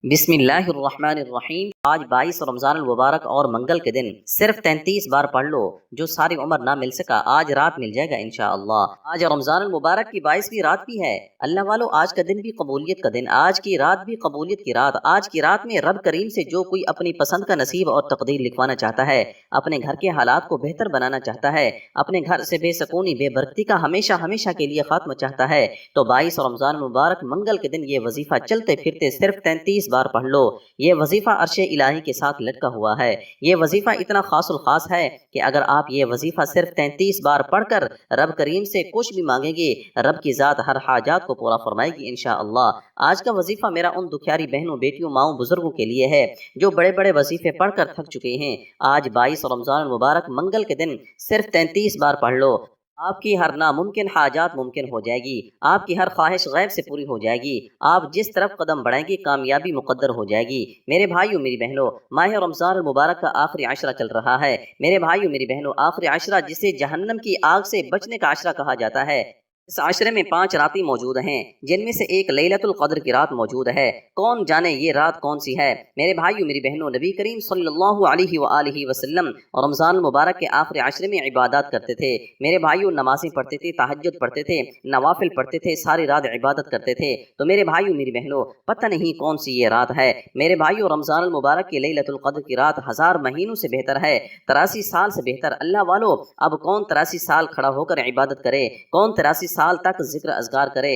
بسم اللہ الرحمن الرحیم۔ آج 22 رمضان المبارک اور منگل کے دن صرف 33 بار پڑھ لو، جو ساری عمر نہ مل سکا آج رات مل جائے گا انشاءاللہ۔ آج رمضان المبارک کی 22ویں رات بھی ہے۔ اللہ والو، آج کا دن بھی قبولیت کا دن، آج کی رات بھی قبولیت کی رات۔ آج کی رات میں رب کریم سے جو کوئی اپنی پسند کا نصیب اور تقدیر لکھوانا چاہتا ہے، اپنے گھر کے حالات کو بہتر بنانا چاہتا ہے، اپنے گھر سے بے سکونی بے برکتی کا ہمیشہ ہمیشہ کے لیے خاتمہ چاہتا ہے، تو 22 رمضان المبارک منگل کے دن یہ وظیفہ چلتے پھرتے صرف 33 بار پڑھ لو۔ یہ وظیفہ عرش الہی کے ساتھ لٹکا ہوا ہے۔ یہ وظیفہ اتنا خاص الخاص ہے کہ اگر آپ یہ وظیفہ صرف 33 بار پڑھ کر رب کریم سے کچھ بھی مانگیں گے، رب کی ذات ہر حاجات کو پورا فرمائے گی انشاءاللہ۔ آج کا وظیفہ میرا ان دکھیاری بہنوں، بیٹیوں، ماؤں، بزرگوں کے لیے ہے جو بڑے بڑے وظیفے پڑھ کر تھک چکے ہیں۔ آج 22 رمضان المبارک منگل کے دن صرف 33 بار پڑھ لو۔ آپ کی ہر ناممکن حاجات ممکن ہو جائے گی، آپ کی ہر خواہش غیب سے پوری ہو جائے گی، آپ جس طرف قدم بڑھائیں گی کامیابی مقدر ہو جائے گی۔ میرے بھائیوں میری بہنوں، ماہ رمضان المبارک کا آخری عشرہ چل رہا ہے۔ میرے بھائیوں میری بہنوں، آخری عشرہ جسے جہنم کی آگ سے بچنے کا عشرہ کہا جاتا ہے، اس عشرے میں 5 راتیں موجود ہیں، جن میں سے ایک لیلۃ القدر کی رات موجود ہے۔ کون جانے یہ رات کون سی ہے؟ میرے بھائیوں میری بہنوں، نبی کریم صلی اللہ علیہ وآلہ وسلم رمضان المبارک کے آخری عشرے میں عبادات کرتے تھے۔ میرے بھائیوں، نمازیں پڑھتے تھے، تہجد پڑھتے تھے، نوافل پڑھتے تھے، ساری رات عبادت کرتے تھے۔ تو میرے بھائیوں میری بہنوں، پتہ نہیں کون سی یہ رات ہے۔ میرے بھائیوں، رمضان المبارک کی لیلۃ القدر کی رات 1000 مہینوں سے بہتر ہے، 83 سال سے بہتر۔ اللہ والو، اب کون 83 سال کھڑا ہو کر عبادت کرے؟ کون 83 سال تک ذکر اذکار کرے؟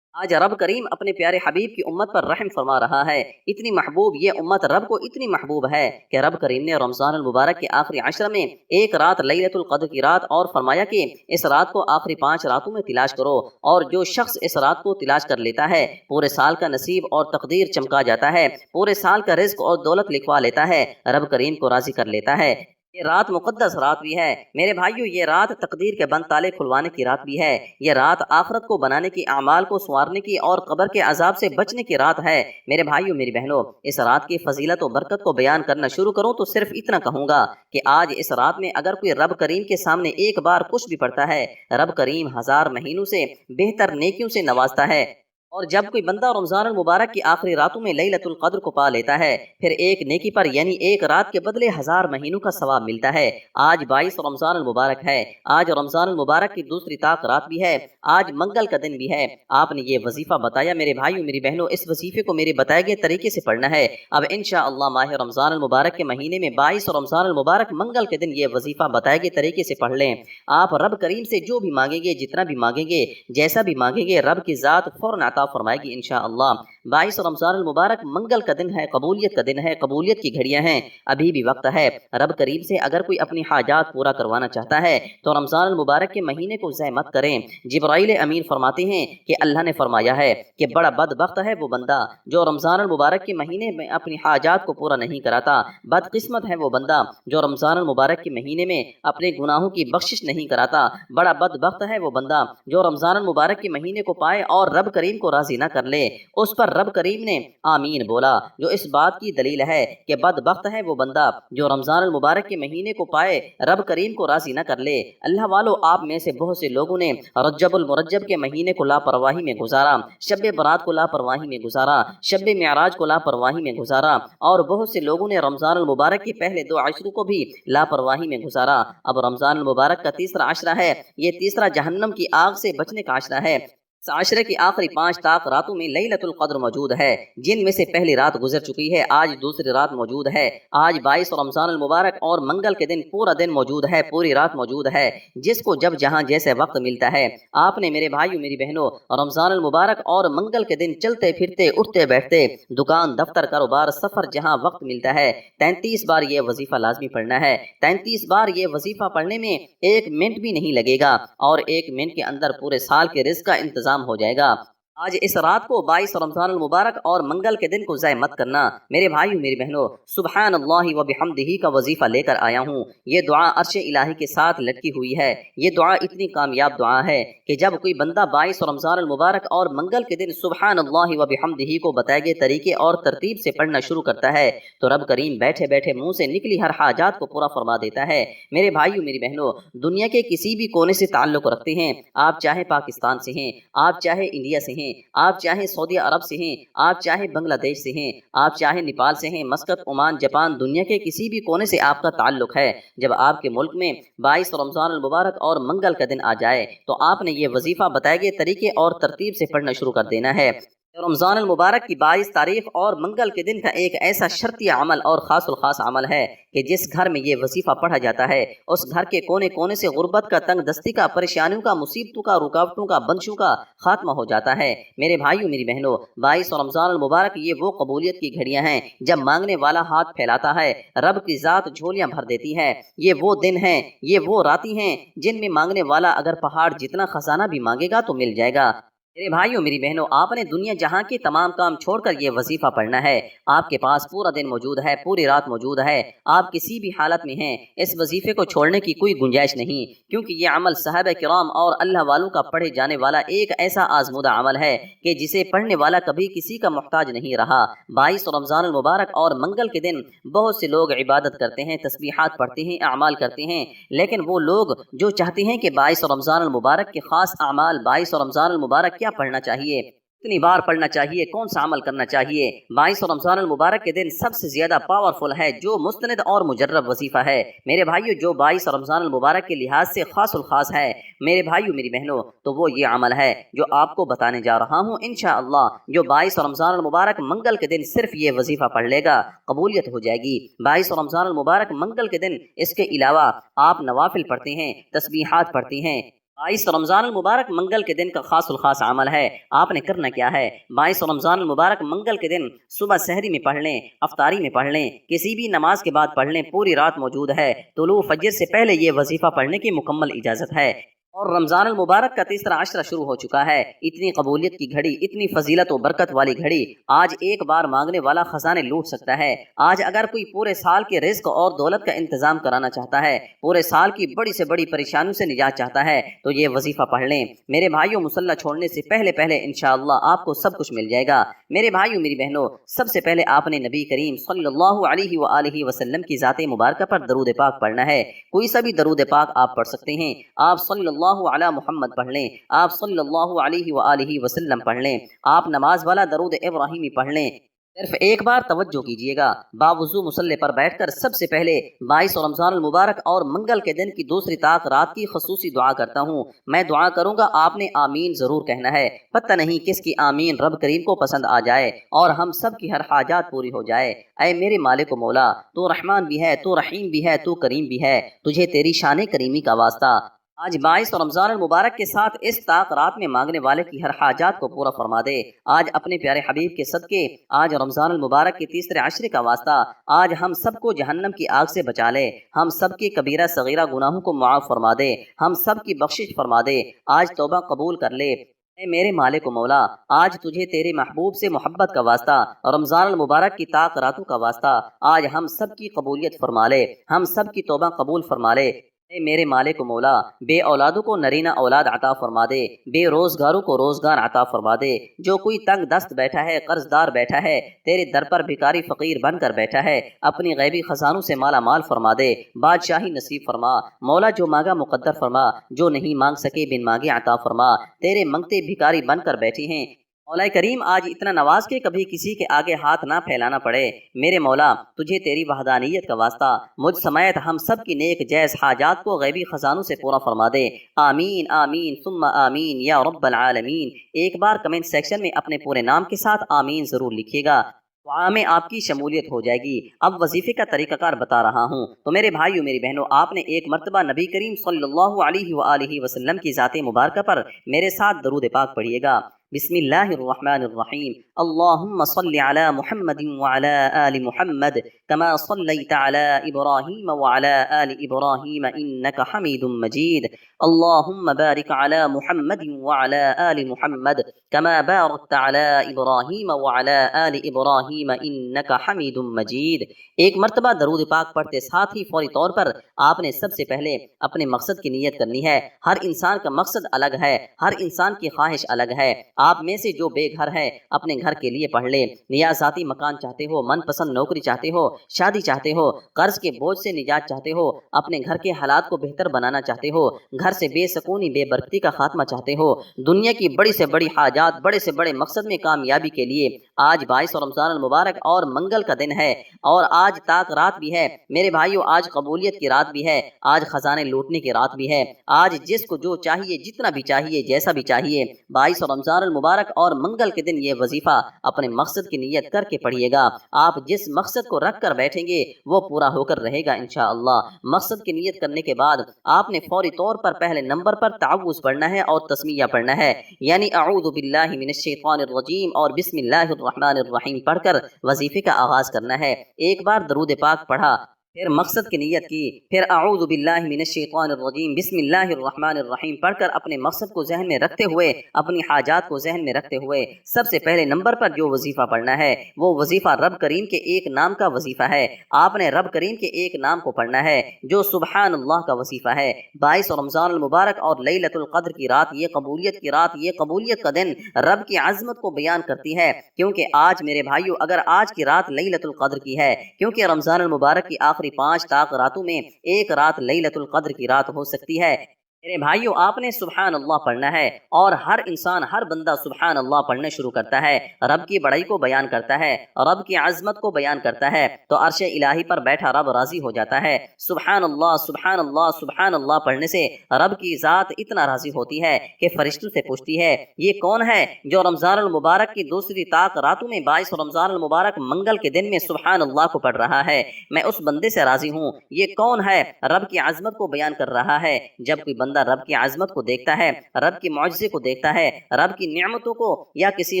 آج رب کریم اپنے پیارے حبیب کی امت پر رحم فرما رہا ہے۔ اتنی محبوب یہ امت رب کو اتنی محبوب ہے کہ رب کریم نے رمضان المبارک کے آخری عشرہ میں ایک رات لیلۃ القدر کی رات اور فرمایا کہ اس رات کو آخری 5 راتوں میں تلاش کرو، اور جو شخص اس رات کو تلاش کر لیتا ہے پورے سال کا نصیب اور تقدیر چمکا جاتا ہے، پورے سال کا رزق اور دولت لکھوا لیتا ہے، رب کریم کو راضی کر لیتا ہے۔ یہ رات مقدس رات بھی ہے میرے بھائیوں، یہ رات تقدیر کے بند تالے کھلوانے کی رات بھی ہے، یہ رات آخرت کو بنانے کی، اعمال کو سنوارنے کی اور قبر کے عذاب سے بچنے کی رات ہے۔ میرے بھائیوں میری بہنوں، اس رات کی فضیلت و برکت کو بیان کرنا شروع کروں تو صرف اتنا کہوں گا کہ آج اس رات میں اگر کوئی رب کریم کے سامنے ایک بار کچھ بھی پڑھتا ہے، رب کریم 1000 مہینوں سے بہتر نیکیوں سے نوازتا ہے۔ اور جب کوئی بندہ رمضان المبارک کی آخری راتوں میں لیلۃ القدر کو پا لیتا ہے، پھر ایک نیکی پر یعنی ایک رات کے بدلے 1000 مہینوں کا ثواب ملتا ہے۔ آج 22 رمضان المبارک ہے، آج رمضان المبارک کی دوسری طاق رات بھی ہے، آج منگل کا دن بھی ہے۔ آپ نے یہ وظیفہ بتایا میرے بھائیوں میری بہنوں، اس وظیفے کو میرے بتائے گئے طریقے سے پڑھنا ہے۔ اب انشاءاللہ ماہ رمضان المبارک کے مہینے میں 22 رمضان المبارک منگل کے دن یہ وظیفہ بتائے گئے طریقے سے پڑھ لیں۔ آپ رب کریم سے جو بھی مانگیں گے، جتنا بھی مانگیں گے، جیسا بھی مانگیں گے، رب کی ذات فوراً عطا فرمائے گی انشاءاللہ۔ 22 رمضان المبارک منگل کا دن ہے، قبولیت کا دن ہے، قبولیت کی گھڑیاں ہیں، ابھی بھی وقت ہے۔ رب کریم سے اگر کوئی اپنی حاجات پورا کروانا چاہتا ہے تو رمضان المبارک کے مہینے کو ضائع مت کریں۔ جبرائیل امین فرماتے ہیں کہ اللہ نے فرمایا ہے کہ بڑا بدبخت ہے وہ بندہ جو رمضان المبارک کے مہینے میں اپنی حاجات کو پورا نہیں کراتا، بدقسمت ہے وہ بندہ جو رمضان المبارک کے مہینے میں اپنے گناہوں کی بخشش نہیں کراتا، بڑا بدبخت ہے وہ بندہ جو رمضان المبارک کے مہینے کو پائے اور رب کریم کو راضی نہ کر لے۔ اس پر رب کریم نے آمین بولا، جو اس بات کی دلیل ہے کہ بدبخت ہے وہ بندہ جو رمضان المبارک کے مہینے کو پائے، رب کریم کو راضی نہ کر لے۔ اللہ والو، آپ میں سے بہت سے لوگوں نے رجب المرجب کے مہینے کو لاپرواہی میں گزارا، شب برات کو لاپرواہی میں گزارا، شب معراج کو لاپرواہی میں گزارا، اور بہت سے لوگوں نے رمضان المبارک کے پہلے 2 عشروں کو بھی لاپرواہی میں گزارا۔ اب رمضان المبارک کا تیسرا عشرہ ہے، یہ تیسرا جہنم کی آگ سے بچنے کا عشرہ ہے۔ اس عشرے کی آخری 5 طاق راتوں میں لیلۃ القدر موجود ہے، جن میں سے پہلی رات گزر چکی ہے، آج دوسری رات موجود ہے۔ آج 22 رمضان المبارک اور منگل کے دن پورا دن موجود ہے، پوری رات موجود ہے، جس کو جب جہاں جیسے وقت ملتا ہے آپ نے میرے بھائیوں میری بہنوں رمضان المبارک اور منگل کے دن چلتے پھرتے، اٹھتے بیٹھتے، دکان دفتر کاروبار سفر جہاں وقت ملتا ہے 33 بار یہ وظیفہ لازمی پڑھنا ہے۔ 33 بار یہ وظیفہ پڑھنے میں 1 منٹ بھی نہیں لگے گا، اور 1 منٹ کے اندر پورے سال کے رزق کا انتظام ہو جائے گا۔ آج اس رات کو 22 رمضان المبارک اور منگل کے دن کو ضائع مت کرنا۔ میرے بھائیوں میری بہنوں، سبحان اللہ و بحمدہ کا وظیفہ لے کر آیا ہوں۔ یہ دعا عرش الہی کے ساتھ لٹکی ہوئی ہے۔ یہ دعا اتنی کامیاب دعا ہے کہ جب کوئی بندہ 22 رمضان المبارک اور منگل کے دن سبحان اللہ و بحمدہ کو بتائے گئے طریقے اور ترتیب سے پڑھنا شروع کرتا ہے تو رب کریم بیٹھے بیٹھے منہ سے نکلی ہر حاجات کو پورا فرما دیتا ہے۔ میرے بھائیوں میری بہنوں، دنیا کے کسی بھی کونے سے تعلق رکھتے ہیں، آپ چاہے پاکستان سے ہیں، آپ چاہے انڈیا سے ہیں، ہیں، آپ چاہے سعودی عرب سے ہیں، آپ چاہے بنگلہ دیش سے ہیں، آپ چاہے نیپال سے ہیں، مسقط، عمان، جاپان، دنیا کے کسی بھی کونے سے آپ کا تعلق ہے، جب آپ کے ملک میں 22 رمضان المبارک اور منگل کا دن آ جائے تو آپ نے یہ وظیفہ بتائے گئے طریقے اور ترتیب سے پڑھنا شروع کر دینا ہے۔ رمضان المبارک کی 22 تاریخ اور منگل کے دن کا ایک ایسا شرطی عمل اور خاص الخاص عمل ہے کہ جس گھر میں یہ وظیفہ پڑھا جاتا ہے اس گھر کے کونے کونے سے غربت کا، تنگ دستی کا، پریشانیوں کا، مصیبتوں کا، رکاوٹوں کا، بندشوں کا خاتمہ ہو جاتا ہے۔ میرے بھائیوں، میری بہنوں، 22 رمضان المبارک یہ وہ قبولیت کی گھڑیاں ہیں جب مانگنے والا ہاتھ پھیلاتا ہے رب کی ذات جھولیاں بھر دیتی ہے۔ یہ وہ دن ہیں، یہ وہ راتیں ہیں جن میں مانگنے والا اگر پہاڑ جتنا خزانہ بھی مانگے گا تو مل جائے گا۔ میرے بھائیوں، میری بہنوں، آپ نے دنیا جہاں کے تمام کام چھوڑ کر یہ وظیفہ پڑھنا ہے۔ آپ کے پاس پورا دن موجود ہے، پوری رات موجود ہے، آپ کسی بھی حالت میں ہیں، اس وظیفے کو چھوڑنے کی کوئی گنجائش نہیں، کیونکہ یہ عمل صحابہ کرام اور اللہ والوں کا پڑھے جانے والا ایک ایسا آزمودہ عمل ہے کہ جسے پڑھنے والا کبھی کسی کا محتاج نہیں رہا۔ 22 رمضان المبارک اور منگل کے دن بہت سے لوگ عبادت کرتے ہیں، تسبیحات پڑھتے ہیں، اعمال کرتے ہیں، لیکن وہ لوگ جو چاہتے ہیں کہ 22 رمضان المبارک کے خاص اعمال، 22 رمضان المبارک کیا پڑھنا چاہیے، کتنی بار پڑھنا چاہیے، کون سا عمل کرنا چاہیے، 22 رمضان المبارک کے دن سب سے زیادہ پاورفل ہے جو مستند اور مجرب وظیفہ ہے میرے بھائیو، جو 22 رمضان المبارک کے لحاظ سے خاص الخاص ہے میرے بھائیو، میری بہنوں، تو وہ یہ عمل ہے جو آپ کو بتانے جا رہا ہوں انشاءاللہ۔ جو 22 رمضان المبارک منگل کے دن صرف یہ وظیفہ پڑھ لے گا قبولیت ہو جائے گی۔ 22 رمضان المبارک منگل کے دن اس کے علاوہ آپ نوافل پڑھتے ہیں، تسبیحات پڑھتے ہیں۔ 22 رمضان المبارک منگل کے دن کا خاص الخاص عمل ہے، آپ نے کرنا کیا ہے، 22 رمضان المبارک منگل کے دن صبح سحری میں پڑھ لیں، افطاری میں پڑھ لیں، کسی بھی نماز کے بعد پڑھ لیں، پوری رات موجود ہے، طلوع فجر سے پہلے یہ وظیفہ پڑھنے کی مکمل اجازت ہے۔ اور رمضان المبارک کا تیسرا عشرہ شروع ہو چکا ہے، اتنی قبولیت کی گھڑی، اتنی فضیلت و برکت والی گھڑی، آج ایک بار مانگنے والا خزانے لوٹ سکتا ہے۔ آج اگر کوئی پورے سال کے رزق اور دولت کا انتظام کرانا چاہتا ہے، پورے سال کی بڑی سے بڑی پریشانیوں سے نجات چاہتا ہے تو یہ وظیفہ پڑھ لیں میرے بھائیوں۔ مصلی چھوڑنے سے پہلے پہلے انشاءاللہ آپ کو سب کچھ مل جائے گا میرے بھائیوں، میری بہنوں۔ سب سے پہلے آپ نے نبی کریم صلی اللہ علیہ وآلہ وسلم کی ذات مبارکہ پر درود پاک پڑھنا ہے۔ کوئی سا بھی درود پاک آپ پڑھ سکتے ہیں، آپ صلی اللہ علی محمد پڑھ لیں، آپ صلی اللہ علیہ وآلہ وسلم پڑھ لیں، آپ نماز والا درود ابراہیمی پڑھ لیں۔ صرف ایک بار توجہ کیجئے گا، باوضو مصلی پر بیٹھ کر سب سے پہلے 22 رمضان المبارک اور منگل کے دن کی دوسری طاق رات کی خصوصی دعا کرتا ہوں۔ میں دعا کروں گا، آپ نے آمین ضرور کہنا ہے، پتہ نہیں کس کی آمین رب کریم کو پسند آ جائے اور ہم سب کی ہر حاجات پوری ہو جائے۔ اے میرے مالک و مولا، تو رحمان بھی ہے، تو رحیم بھی ہے، تو کریم بھی ہے، تجھے تیری شان کریمی کا واسطہ آج 22 رمضان المبارک کے ساتھ اس طاق رات میں مانگنے والے کی ہر حاجات کو پورا فرما دے۔ آج اپنے پیارے حبیب کے صدقے، آج رمضان المبارک کے تیسرے عشرے کا واسطہ آج ہم سب کو جہنم کی آگ سے بچا لے، ہم سب کے کبیرہ صغیرہ گناہوں کو معاف فرما دے، ہم سب کی بخشش فرما دے، آج توبہ قبول کر لے۔ اے میرے مالک و مولا، آج تجھے تیرے محبوب سے محبت کا واسطہ، رمضان المبارک کی طاق راتوں کا واسطہ آج ہم سب کی قبولیت فرما لے، ہم سب کی توبہ قبول فرما لے۔ اے میرے مالک و مولا، بے اولادوں کو نرینہ اولاد عطا فرما دے، بے روزگاروں کو روزگار عطا فرما دے، جو کوئی تنگ دست بیٹھا ہے، قرض دار بیٹھا ہے، تیرے در پر بھکاری فقیر بن کر بیٹھا ہے، اپنی غیبی خزانوں سے مالا مال فرما دے، بادشاہی نصیب فرما مولا، جو مانگا مقدر فرما، جو نہیں مانگ سکے بن مانگے عطا فرما، تیرے منگتے بھکاری بن کر بیٹھے ہیں مولا کریم، آج اتنا نواز کے کبھی کسی کے آگے ہاتھ نہ پھیلانا پڑے میرے مولا، تجھے تیری وحدانیت کا واسطہ مجھ سمیت ہم سب کی نیک جائز حاجات کو غیبی خزانوں سے پورا فرما دے، آمین آمین ثم آمین یا رب العالمین۔ ایک بار کمنٹ سیکشن میں اپنے پورے نام کے ساتھ آمین ضرور لکھیے گا، دعا میں آپ کی شمولیت ہو جائے گی۔ اب وظیفے کا طریقہ کار بتا رہا ہوں، تو میرے بھائیو، میری بہنوں، آپ نے ایک مرتبہ نبی کریم صلی اللہ علیہ وآلہ وسلم کی ذات مبارکہ پر میرے ساتھ درود پاک پڑھیے گا۔ بسم اللہ الرحمن الرحیم، اللہم صل علی محمد وعلی آل محمد کما صلیت علی ابراہیم وعلی آل ابراہیم انک حمید مجید، اللہم بارک علی محمد وعلی آل محمد کما بارکت علی ابراہیم وعلی آل ابراہیم انک حمید مجید۔ ایک مرتبہ درود پاک پڑھتے ساتھ ہی فوری طور پر آپ نے سب سے پہلے اپنے مقصد کی نیت کرنی ہے۔ ہر انسان کا مقصد الگ ہے، ہر انسان کی خواہش الگ ہے۔ آپ میں سے جو بے گھر ہے اپنے گھر کے لیے پڑھ لے، نیازاتی مکان چاہتے ہو، من پسند نوکری چاہتے ہو، شادی چاہتے ہو، قرض کے بوجھ سے نجات چاہتے ہو، اپنے گھر کے حالات کو بہتر بنانا چاہتے ہو، گھر سے بے سکونی بے برکتی کا خاتمہ چاہتے ہو، دنیا کی بڑی سے بڑی حاجات، بڑے سے بڑے مقصد میں کامیابی کے لیے آج 22 رمضان المبارک اور منگل کا دن ہے، اور آج طاق رات بھی ہے میرے بھائیو، آج قبولیت کی رات بھی ہے، آج خزانے لوٹنے کی رات بھی ہے، آج جس کو جو چاہیے، جتنا بھی چاہیے، جیسا بھی چاہیے، 22 رمضان المبارک اور منگل کے دن یہ وظیفہ اپنے مقصد کی نیت کر کے پڑھیے گا۔ آپ جس مقصد کو رکھ کر بیٹھیں گے وہ پورا ہو کر رہے گا انشاءاللہ۔ مقصد کی نیت کرنے کے بعد آپ نے فوری طور پر پہلے نمبر پر تعوذ پڑھنا ہے اور تسمیہ پڑھنا ہے، یعنی اعوذ باللہ من الشیطان الرجیم اور بسم اللہ الرحمن الرحیم پڑھ کر وظیفے کا آغاز کرنا ہے۔ ایک بار درود پاک پڑھا، پھر مقصد کی نیت کی، پھر اعوذ باللہ من الشیطان الرجیم بسم اللہ الرحمن الرحیم پڑھ کر اپنے مقصد کو ذہن میں رکھتے ہوئے، اپنی حاجات کو ذہن میں رکھتے ہوئے سب سے پہلے نمبر پر جو وظیفہ پڑھنا ہے وہ وظیفہ رب کریم کے ایک نام کا وظیفہ ہے۔ آپ نے رب کریم کے ایک نام کو پڑھنا ہے جو سبحان اللہ کا وظیفہ ہے۔ 22 رمضان المبارک اور لیلۃ القدر کی رات، یہ قبولیت کی رات، یہ قبولیت کا دن رب کی عظمت کو بیان کرتی ہے، کیونکہ آج میرے بھائیو اگر آج کی رات لیلۃ القدر کی ہے، کیونکہ رمضان المبارک کی آخری 5 طاق راتوں میں ایک رات لیلۃ القدر کی رات ہو سکتی ہے۔ میرے بھائیو آپ نے سبحان اللہ پڑھنا ہے، اور ہر انسان، ہر بندہ سبحان اللہ پڑھنا شروع کرتا ہے، رب کی بڑائی کو بیان کرتا ہے، رب کی عظمت کو بیان کرتا ہے، تو عرش الہی پر بیٹھا رب راضی ہو جاتا ہے۔ سبحان اللہ سبحان اللہ سبحان اللہ پڑھنے سے رب کی ذات اتنا راضی ہوتی ہے کہ فرشتوں سے پوچھتی ہے یہ کون ہے جو رمضان المبارک کی دوسری طاق راتوں میں 22 رمضان المبارک منگل کے دن میں سبحان اللہ کو پڑھ رہا ہے، میں اس بندے سے راضی ہوں۔ یہ کون ہے رب کی عظمت کو بیان کر رہا ہے؟ جب کوئی بندہ رب کی عظمت کو دیکھتا ہے، رب کی معجزے کو دیکھتا ہے، رب کی نعمتوں کو یا کسی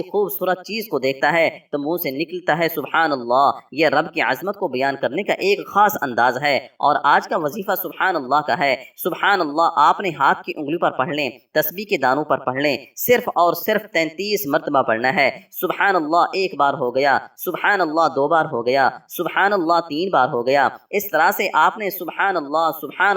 خوبصورت چیز کو دیکھتا ہے تو منہ سے نکلتا ہے سبحان اللہ۔ یہ رب کی عظمت کو بیان کرنے کا ایک خاص انداز ہے، اور آج کا وظیفہ سبحان اللہ کا ہے۔ سبحان اللہ آپ نے ہاتھ کی انگلی پر پڑھ لیں، تسبیح کے دانوں پر پڑھ لیں، صرف اور صرف 33 مرتبہ پڑھنا ہے۔ سبحان اللہ ایک بار ہو گیا، سبحان اللہ 2 بار ہو گیا، سبحان اللہ 3 بار ہو گیا، اس طرح سے آپ نے سبحان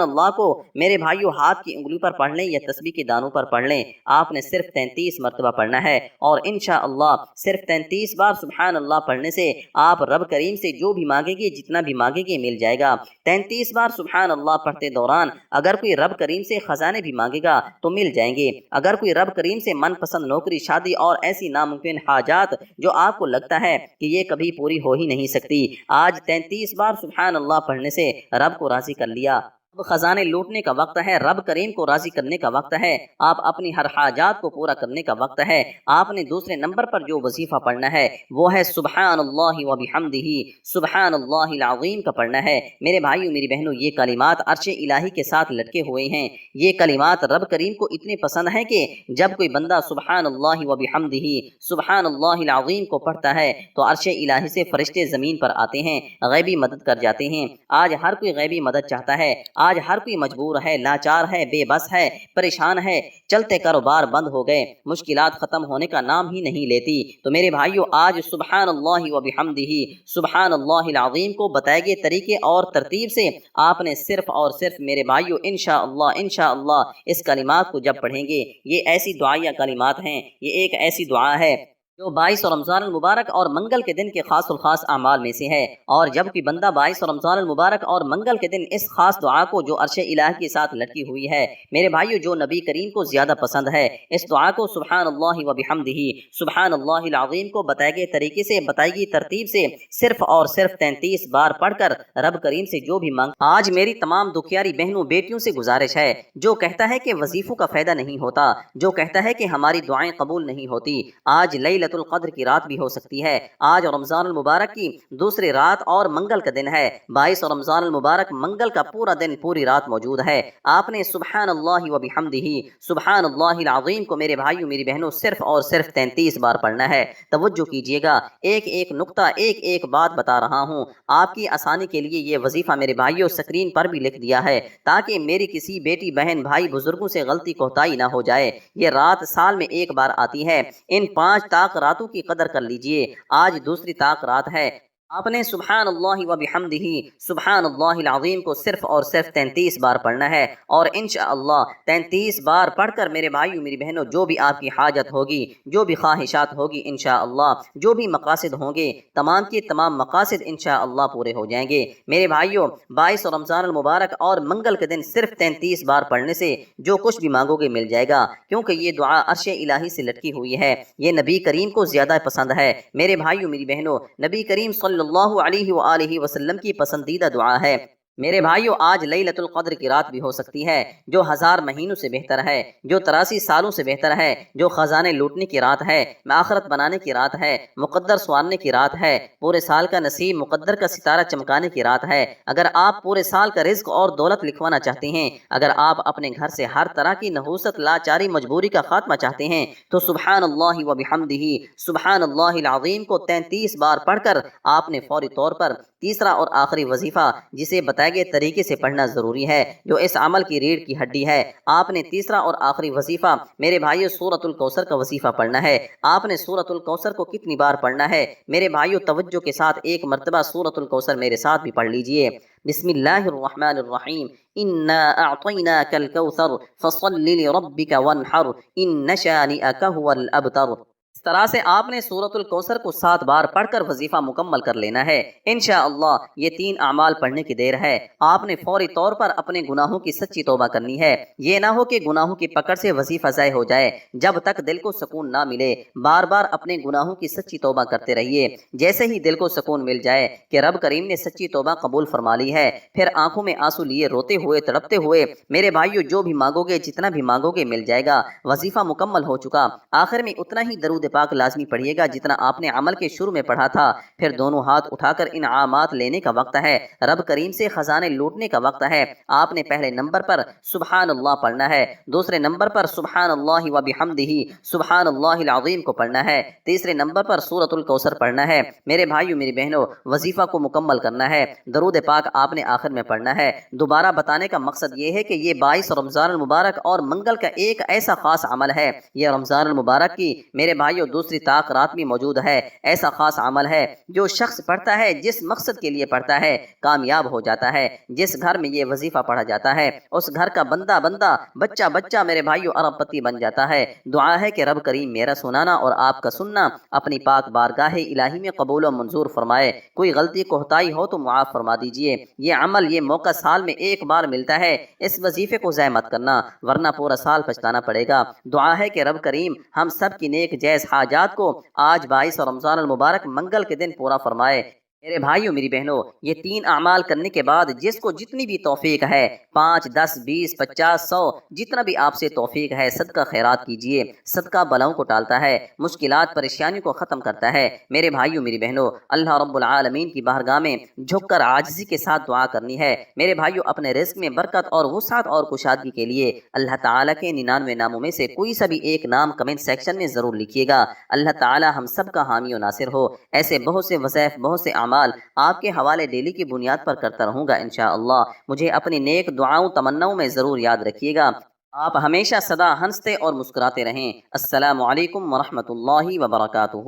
اللہ کو میرے بھائیو ہاتھ کی انگلی پر پڑھ لیں یا تسبیح کے دانوں پر پڑھ لیں، آپ نے صرف 33 مرتبہ پڑھنا ہے، اور انشاءاللہ صرف 33 بار سبحان اللہ پڑھنے سے آپ رب کریم سے جو بھی مانگیں گے، جتنا بھی مانگیں گے مل جائے گا۔ 33 بار سبحان اللہ پڑھتے دوران اگر کوئی رب کریم سے خزانے بھی مانگے گا تو مل جائیں گے، اگر کوئی رب کریم سے من پسند نوکری، شادی اور ایسی ناممکن حاجات جو آپ کو لگتا ہے کہ یہ کبھی پوری ہو ہی نہیں سکتی، آج 33 بار سبحان اللہ پڑھنے سے رب کو راضی کر لیا۔ اب خزانے لوٹنے کا وقت ہے، رب کریم کو راضی کرنے کا وقت ہے، آپ اپنی ہر حاجات کو پورا کرنے کا وقت ہے۔ آپ نے دوسرے نمبر پر جو وظیفہ پڑھنا ہے وہ ہے سبحان اللہ و بحمدہ، سبحان اللہ العظیم کا پڑھنا ہے۔ میرے بھائیو میری بہنوں، یہ کلمات عرش الہی کے ساتھ لٹکے ہوئے ہیں، یہ کلمات رب کریم کو اتنے پسند ہیں کہ جب کوئی بندہ سبحان اللہ و بحمدہ، سبحان اللہ العظیم کو پڑھتا ہے تو عرش الہی سے فرشتے زمین پر آتے ہیں، غیبی مدد کر جاتے ہیں۔ آج ہر کوئی غیبی مدد چاہتا ہے، آج ہر کوئی مجبور ہے، لاچار ہے، بے بس ہے، پریشان ہے، چلتے کاروبار بند ہو گئے، مشکلات ختم ہونے کا نام ہی نہیں لیتی، تو میرے بھائیو آج سبحان اللہ و بحمدہ، سبحان اللہ العظیم کو بتائے گئے طریقے اور ترتیب سے آپ نے صرف اور صرف میرے بھائیو انشاءاللہ اس کلمات کو جب پڑھیں گے، یہ ایسی دعائیہ کلمات ہیں، یہ ایک ایسی دعا ہے جو 22 رمضان المبارک اور منگل کے دن کے خاص الخاص اعمال میں سے ہے، اور جب کوئی بندہ 22 رمضان المبارک اور منگل کے دن اس خاص دعا کو جو عرش الہی کے ساتھ لٹکی ہوئی ہے، میرے بھائیو جو نبی کریم کو زیادہ پسند ہے، اس دعا کو سبحان اللہ و بحمدہ، سبحان اللہ العظیم کو بتائے گئے طریقے سے، بتائی گئی ترتیب سے صرف اور صرف 33 بار پڑھ کر رب کریم سے جو بھی مانگ۔ آج میری تمام دکھیاری بہنوں بیٹیوں سے گزارش ہے، جو کہتا ہے کہ وظیفوں کا فائدہ نہیں ہوتا، جو کہتا ہے کہ ہماری دعائیں قبول نہیں ہوتی، آج لیلۃ القدر کی رات بھی ہو سکتی ہے، آج رمضان المبارک کی دوسری رات اور منگل کا دن ہے، 22 رمضان المبارک منگل کا پورا دن، پوری رات موجود ہے۔ آپ نے سبحان اللہ و بحمدہ، سبحان اللہ العظیم کو میرے بھائیو میری بہنوں صرف اور صرف 33 بار پڑھنا ہے۔ توجہ کیجئے گا، ایک ایک نقطہ، ایک ایک بات بتا رہا ہوں، آپ کی آسانی کے لیے یہ وظیفہ میرے بھائیو سکرین پر بھی لکھ دیا ہے تاکہ میری کسی بیٹی، بہن، بھائی، بزرگوں سے غلطی کوتاہی نہ ہو جائے۔ یہ رات سال میں ایک بار آتی ہے، ان 5 طاق راتوں کی قدر کر لیجئے، آج دوسری طاق رات ہے، آپ نے سبحان اللہ و بحمدہ سبحان اللہ العظیم کو صرف اور صرف 33 بار پڑھنا ہے، اور انشاءاللہ 33 بار پڑھ کر میرے بھائیو میری بہنوں جو بھی آپ کی حاجت ہوگی، جو بھی خواہشات ہوگی انشاءاللہ، جو بھی مقاصد ہوں گے، تمام کے تمام مقاصد انشاءاللہ پورے ہو جائیں گے۔ میرے بھائیو 22 رمضان المبارک اور منگل کے دن صرف 33 بار پڑھنے سے جو کچھ بھی مانگو گے مل جائے گا، کیونکہ یہ دعا عرش الہی سے لٹکی ہوئی ہے، یہ نبی کریم کو زیادہ پسند ہے۔ میرے بھائیو میری بہنوں نبی کریم صلی اللہ علیہ وآلہ وسلم کی پسندیدہ دعا ہے۔ میرے بھائیو آج لیلۃ القدر کی رات بھی ہو سکتی ہے، جو 1000 مہینوں سے بہتر ہے، جو 83 سالوں سے بہتر ہے، جو خزانے لوٹنے کی رات ہے، آخرت بنانے کی رات ہے، مقدر سنوارنے کی رات ہے، پورے سال کا نصیب مقدر کا ستارہ چمکانے کی رات ہے۔ اگر آپ پورے سال کا رزق اور دولت لکھوانا چاہتے ہیں، اگر آپ اپنے گھر سے ہر طرح کی نحوست، لاچاری، مجبوری کا خاتمہ چاہتے ہیں، تو سبحان اللہ و بحمدہ سبحان اللہ العظیم کو 33 بار پڑھ کر آپ نے فوری طور پر تیسرا اور آخری وظیفہ جسے بتائے گئے طریقے سے پڑھنا ضروری ہے، جو اس عمل کی ریڑھ کی ہڈی ہے، آپ نے تیسرا اور آخری وظیفہ میرے بھائیو سورۃ الکوثر کا وظیفہ پڑھنا ہے۔ آپ نے سورۃ الکوثر کو کتنی بار پڑھنا ہے؟ میرے بھائیو توجہ کے ساتھ ایک مرتبہ سورۃ الکوثر میرے ساتھ بھی پڑھ لیجئے۔ بسم اللہ الرحمن الرحیم انا اعطیناک الکوثر فصل لربک وانحر ان شانئک هو الابتر۔ اس طرح سے آپ نے سورۃ الکوثر کو 7 بار پڑھ کر وظیفہ مکمل کر لینا ہے۔ انشاءاللہ یہ 3 اعمال پڑھنے کی دیر ہے، آپ نے فوری طور پر اپنے گناہوں کی سچی توبہ کرنی ہے۔ یہ نہ ہو کہ گناہوں کی پکڑ سے وظیفہ ضائع ہو جائے۔ جب تک دل کو سکون نہ ملے بار بار اپنے گناہوں کی سچی توبہ کرتے رہیے۔ جیسے ہی دل کو سکون مل جائے کہ رب کریم نے سچی توبہ قبول فرما لی ہے، پھر آنکھوں میں آنسو لیے روتے ہوئے تڑپتے ہوئے میرے بھائیو جو بھی مانگو گے، جتنا بھی مانگو گے مل جائے گا۔ وظیفہ مکمل ہو چکا، آخر میں اتنا ہی درود پاک لازمی پڑھیے گا جتنا آپ نے عمل کے شروع میں پڑھا تھا۔ پھر دونوں ہاتھ اٹھا کر انعامات لینے کا وقت ہے، رب کریم سے خزانے لوٹنے کا وقت ہے۔ آپ نے پہلے نمبر پر سبحان اللہ پڑھنا ہے، دوسرے نمبر پر سبحان اللہ و بحمدہ سبحان اللہ العظیم کو پڑھنا ہے، تیسرے نمبر پر سورۃ الکوثر پڑھنا ہے۔ میرے بھائیو میری بہنوں وظیفہ کو مکمل کرنا ہے، درود پاک آپ نے آخر میں پڑھنا ہے۔ دوبارہ بتانے کا مقصد یہ ہے کہ یہ 22 رمضان المبارک اور منگل کا ایک ایسا خاص عمل ہے، یہ رمضان المبارک کی میرے بھائیو دوسری طاق رات میں موجود ہے، ایسا خاص عمل ہے جو شخص پڑھتا ہے، جس مقصد کے لیے پڑھتا ہے کامیاب ہو جاتا ہے۔ جس گھر میں یہ وظیفہ پڑھا جاتا ہے اس گھر کا بندہ بچہ بچہ میرے بھائیو ارب پتی بن جاتا ہے۔ دعا ہے کہ رب کریم میرا سنانا اور آپ کا سننا اپنی پاک بارگاہ الہی میں قبول و منظور فرمائے۔ کوئی غلطی کوتاہی ہو تو معاف فرما دیجئے۔ یہ عمل، یہ موقع سال میں ایک بار ملتا ہے، اس وظیفے کو ضائع مت کرنا ورنہ پورا سال پچھتانا پڑے گا۔ دعا ہے کہ رب کریم ہم سب کی نیک جائز حاجات کو آج 22 رمضان المبارک منگل کے دن پورا فرمائے۔ میرے بھائیو میری بہنوں یہ 3 اعمال کرنے کے بعد جس کو جتنی بھی توفیق ہے 5 10 20 50 100 جتنا بھی آپ سے توفیق ہے صدقہ خیرات کیجئے۔ صدقہ بلاؤں کو ٹالتا ہے، مشکلات پریشانیوں کو ختم کرتا ہے۔ میرے بھائیو میری بہنوں اللہ رب العالمین کی بارگاہ میں جھک کر عاجزی کے ساتھ دعا کرنی ہے۔ میرے بھائیو اپنے رزق میں برکت اور وسعت اور کشادگی کے لیے اللہ تعالیٰ کے 99 ناموں میں سے کوئی سا بھی ایک نام کمنٹ سیکشن میں ضرور لکھیے گا۔ اللہ تعالیٰ ہم سب کا حامی و ناصر ہو۔ ایسے بہت سے وظائف، بہت سے آپ کے حوالے ڈیلی کی بنیاد پر کرتا رہوں گا انشاءاللہ۔ مجھے اپنی نیک دعاؤں تمناؤں میں ضرور یاد رکھیے گا۔ آپ ہمیشہ سدا ہنستے اور مسکراتے رہیں۔ السلام علیکم ورحمۃ اللہ وبرکاتہ۔